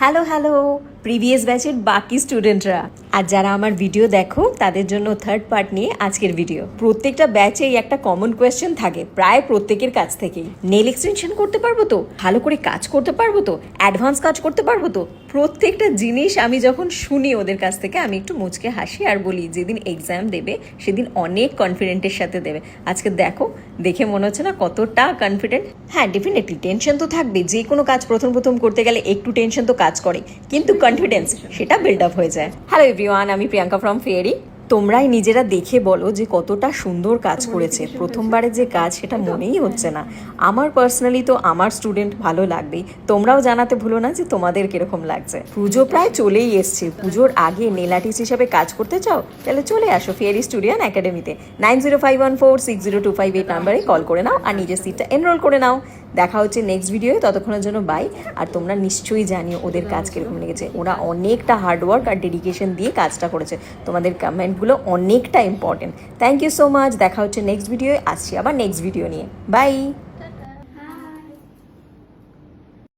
Hello hello previous ব্যাচের বাকি স্টুডেন্টরা আর যারা আমার ভিডিও দেখো তাদের জন্য থার্ড পার্ট নিয়ে আজকের ভিডিও। প্রত্যেকটা ব্যাচেই একটা কমন কোয়েশ্চেন থাকে প্রায় প্রত্যেকের কাছ থেকেই, নেল এক্সটেনশন করতে পারবো তো, ভালো করে কাজ করতে পারবো তো, অ্যাডভান্স কাজ করতে পারবো তো। প্রত্যেকটা জিনিস আমি যখন শুনি ওদের কাছ থেকে আমি একটু মুচকে হাসি আর বলি যেদিন এক্সাম দেবে সেদিন অনেক কনফিডেন্টের সাথে দেবে। আজকে দেখো, দেখে মনে হচ্ছে না কতটা কনফিডেন্ট। হ্যাঁ, ডেফিনেটলি টেনশন তো থাকবে, যে কোনো কাজ প্রথম প্রথম করতে গেলে একটু টেনশন তো কাজ করে, কিন্তু কনফিডেন্স সেটা বিল্ড আপ হয়ে যায়। হ্যালো এভরিওয়ান, আমি প্রিয়াঙ্কা ফ্রম ফেয়ারি। তোমরাই নিজেরা দেখে বলো যে কতটা সুন্দর কাজ করেছে। প্রথমবারের যে কাজ সেটা মনেই হচ্ছে না। আমার পার্সোনালি তো আমার স্টুডেন্ট ভালো লাগবেই। তোমরাও জানাতে ভুলো না যে তোমাদের কিরকম লাগছে। পুজো প্রায় চলেই এসছে, পুজোর আগে নেল আর্টিস্ট হিসাবে কাজ করতে চাও তাহলে চলে আসো ফেয়ারি স্টুডিও একাডেমিতে। 9051460258 নাম্বারে কল করে নাও আর নিজের সিটটা এনরোল করে নাও। দেখা হচ্ছে নেক্সট ভিডিওয়ে, ততক্ষণের জন্য বাই। আর তোমরা নিশ্চয়ই জানিও ওদের কাজ কিরকম লেগেছে। ওরা অনেকটা হার্ডওয়ার্ক আর ডেডিকেশন দিয়ে কাজটা করেছে। তোমাদের কমেন্টগুলো অনেকটা important. Thank you so much. দেখা হচ্ছে নেক্সট ভিডিওয়ে, আসছি আবার নেক্সট ভিডিও নিয়ে। বাই।